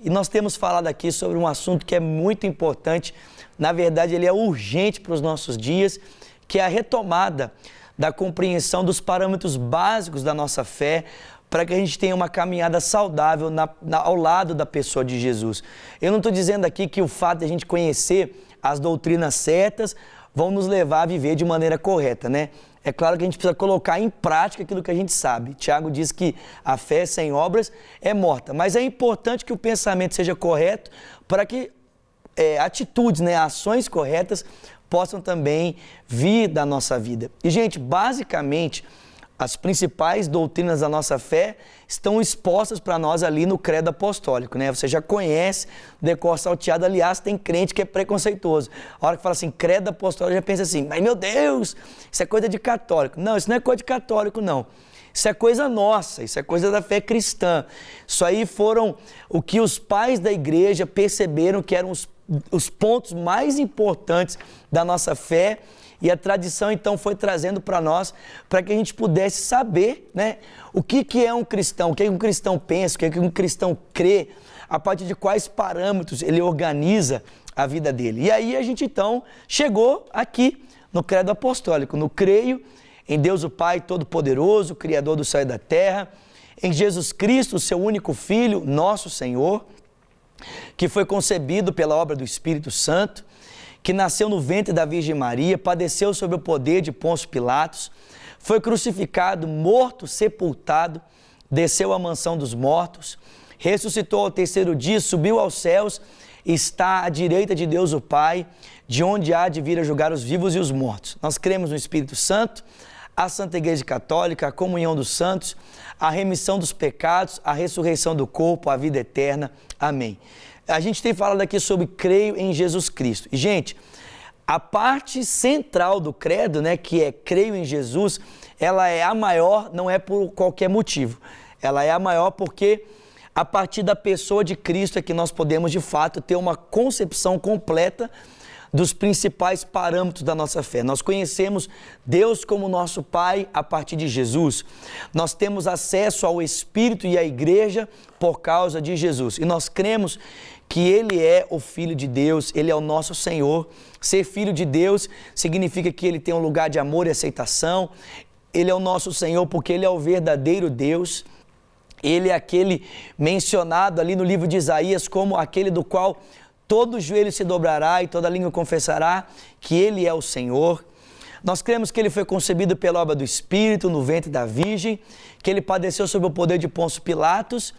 E nós temos falado aqui sobre um assunto que é muito importante, na verdade ele é urgente para os nossos dias, que é a retomada da compreensão dos parâmetros básicos da nossa fé, para que a gente tenha uma caminhada saudável ao lado da pessoa de Jesus. Eu não estou dizendo aqui que o fato de a gente conhecer as doutrinas certas vão nos levar a viver de maneira correta, né? É claro que a gente precisa colocar em prática aquilo que a gente sabe. Tiago diz que a fé sem obras é morta, mas é importante que o pensamento seja correto para que atitudes, ações corretas possam também vir da nossa vida. E, gente, basicamente, as principais doutrinas da nossa fé estão expostas para nós ali no credo apostólico, né? Você já conhece o decor salteado, aliás, tem crente que é preconceituoso. A hora que fala assim, credo apostólico, já pensa assim, mas meu Deus, isso é coisa de católico. Não, isso não é coisa de católico, não. Isso é coisa nossa, isso é coisa da fé cristã. Isso aí foram o que os pais da igreja perceberam que eram os pontos mais importantes da nossa fé, e a tradição então foi trazendo para nós, para que a gente pudesse saber, né, o que é um cristão, o que um cristão pensa, o que um cristão crê, a partir de quais parâmetros ele organiza a vida dele. E aí a gente então chegou aqui no credo apostólico, no creio em Deus o Pai Todo-Poderoso, Criador do céu e da terra, em Jesus Cristo, seu único Filho, nosso Senhor, que foi concebido pela obra do Espírito Santo, que nasceu no ventre da Virgem Maria, padeceu sob o poder de Pôncio Pilatos, foi crucificado, morto, sepultado, desceu à mansão dos mortos, ressuscitou ao terceiro dia, subiu aos céus, está à direita de Deus o Pai, de onde há de vir a julgar os vivos e os mortos. Nós cremos no Espírito Santo, a Santa Igreja Católica, a comunhão dos santos, a remissão dos pecados, a ressurreição do corpo, a vida eterna. Amém. A gente tem falado aqui sobre creio em Jesus Cristo. E, gente, a parte central do credo, né, que é creio em Jesus, ela é a maior, não é por qualquer motivo. Ela é a maior porque a partir da pessoa de Cristo é que nós podemos, de fato, ter uma concepção completa dos principais parâmetros da nossa fé. Nós conhecemos Deus como nosso Pai a partir de Jesus. Nós temos acesso ao Espírito e à Igreja por causa de Jesus. E nós cremos que Ele é o Filho de Deus, Ele é o nosso Senhor. Ser Filho de Deus significa que Ele tem um lugar de amor e aceitação. Ele é o nosso Senhor porque Ele é o verdadeiro Deus. Ele é aquele mencionado ali no livro de Isaías como aquele do qual todo joelho se dobrará e toda língua confessará que Ele é o Senhor. Nós cremos que Ele foi concebido pela obra do Espírito, no ventre da Virgem, que Ele padeceu sob o poder de Pôncio Pilatos,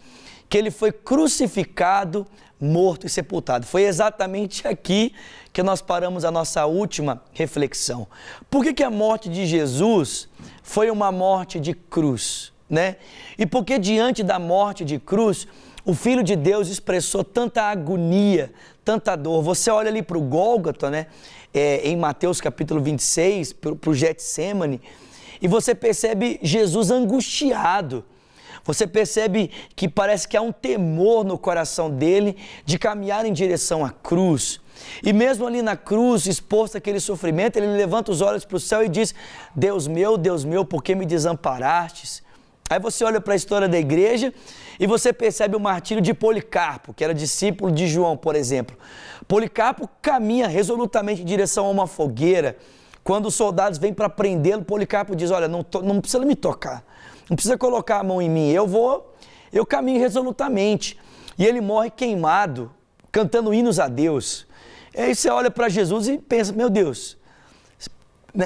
que Ele foi crucificado, morto e sepultado. Foi exatamente aqui que nós paramos a nossa última reflexão. Por que a morte de Jesus foi uma morte de cruz, né? E por que diante da morte de cruz, o Filho de Deus expressou tanta agonia, tanta dor? Você olha ali para o Gólgota, né? Em Mateus capítulo 26, para o Getsêmani, e você percebe Jesus angustiado. Você percebe que parece que há um temor no coração dele de caminhar em direção à cruz. E mesmo ali na cruz, exposto àquele sofrimento, ele levanta os olhos para o céu e diz: Deus meu, por que me desamparastes? Aí você olha para a história da igreja e você percebe o martírio de Policarpo, que era discípulo de João, por exemplo. Policarpo caminha resolutamente em direção a uma fogueira. Quando os soldados vêm para prendê-lo, Policarpo diz: olha, não precisa me tocar, não precisa colocar a mão em mim, eu caminho resolutamente. E ele morre queimado, cantando hinos a Deus. Aí você olha para Jesus e pensa: meu Deus,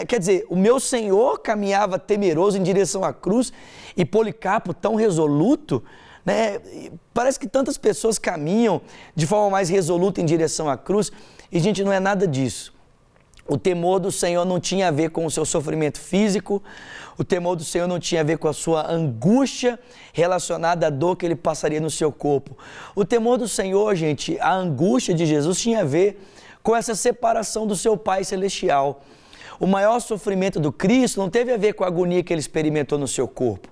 quer dizer, o meu Senhor caminhava temeroso em direção à cruz e Policarpo tão resoluto, né? Parece que tantas pessoas caminham de forma mais resoluta em direção à cruz e, gente, não é nada disso. O temor do Senhor não tinha a ver com o seu sofrimento físico, o temor do Senhor não tinha a ver com a sua angústia relacionada à dor que ele passaria no seu corpo. O temor do Senhor, gente, a angústia de Jesus tinha a ver com essa separação do seu Pai Celestial. O maior sofrimento do Cristo não teve a ver com a agonia que ele experimentou no seu corpo.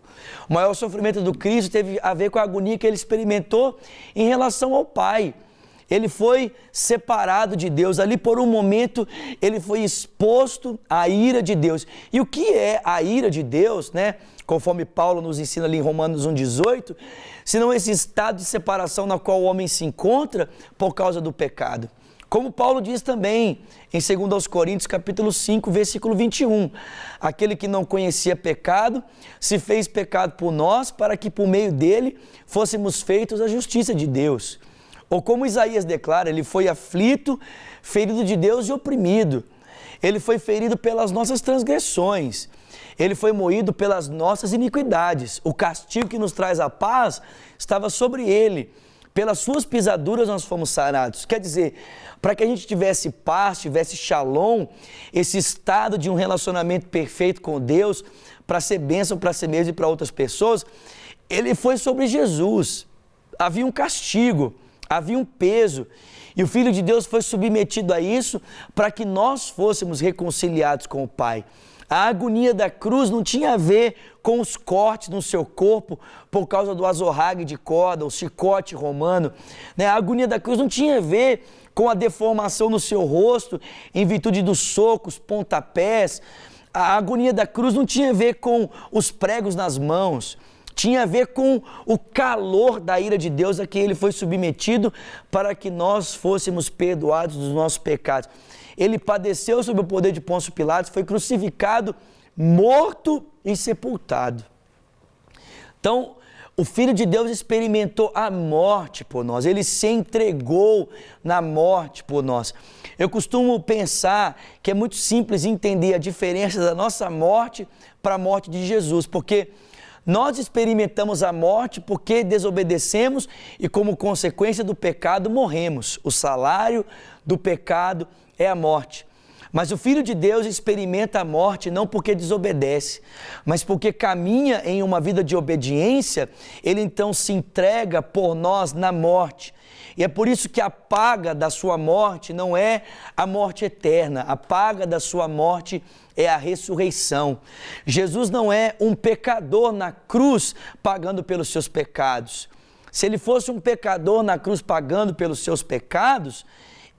O maior sofrimento do Cristo teve a ver com a agonia que ele experimentou em relação ao Pai. Ele foi separado de Deus. Ali por um momento ele foi exposto à ira de Deus. E o que é a ira de Deus, né? Conforme Paulo nos ensina ali em Romanos 1,18, senão esse estado de separação na qual o homem se encontra por causa do pecado. Como Paulo diz também em 2 Coríntios capítulo 5, versículo 21, aquele que não conhecia pecado, se fez pecado por nós, para que por meio dele fôssemos feitos a justiça de Deus. Ou como Isaías declara, ele foi aflito, ferido de Deus e oprimido. Ele foi ferido pelas nossas transgressões. Ele foi moído pelas nossas iniquidades. O castigo que nos traz a paz estava sobre ele. Pelas suas pisaduras nós fomos sarados. Quer dizer, para que a gente tivesse paz, tivesse shalom, esse estado de um relacionamento perfeito com Deus, para ser bênção para si mesmo e para outras pessoas, ele foi sobre Jesus. Havia um castigo, havia um peso. E o Filho de Deus foi submetido a isso para que nós fôssemos reconciliados com o Pai. A agonia da cruz não tinha a ver com os cortes no seu corpo por causa do azorrague de corda, o chicote romano. A agonia da cruz não tinha a ver com a deformação no seu rosto em virtude dos socos, pontapés. A agonia da cruz não tinha a ver com os pregos nas mãos. Tinha a ver com o calor da ira de Deus a que ele foi submetido para que nós fôssemos perdoados dos nossos pecados. Ele padeceu sob o poder de Pôncio Pilatos, foi crucificado, morto e sepultado. Então, o Filho de Deus experimentou a morte por nós, ele se entregou na morte por nós. Eu costumo pensar que é muito simples entender a diferença da nossa morte para a morte de Jesus, porque nós experimentamos a morte porque desobedecemos e, como consequência do pecado, morremos. O salário do pecado é a morte. Mas o Filho de Deus experimenta a morte não porque desobedece, mas porque caminha em uma vida de obediência, ele então se entrega por nós na morte. E é por isso que a paga da sua morte não é a morte eterna, a paga da sua morte é a ressurreição. Jesus não é um pecador na cruz pagando pelos seus pecados. Se ele fosse um pecador na cruz pagando pelos seus pecados,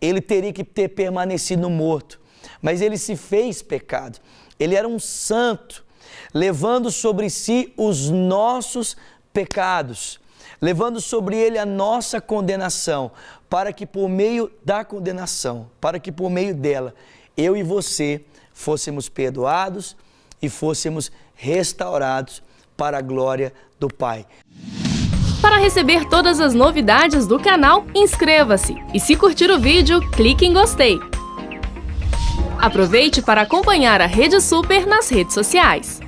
ele teria que ter permanecido morto. Mas ele se fez pecado. Ele era um santo, levando sobre si os nossos pecados, levando sobre ele a nossa condenação, para que por meio da condenação, para que por meio dela, eu e você fôssemos perdoados e fôssemos restaurados para a glória do Pai. Para receber todas as novidades do canal, inscreva-se e, se curtir o vídeo, clique em gostei. Aproveite para acompanhar a Rede Super nas redes sociais.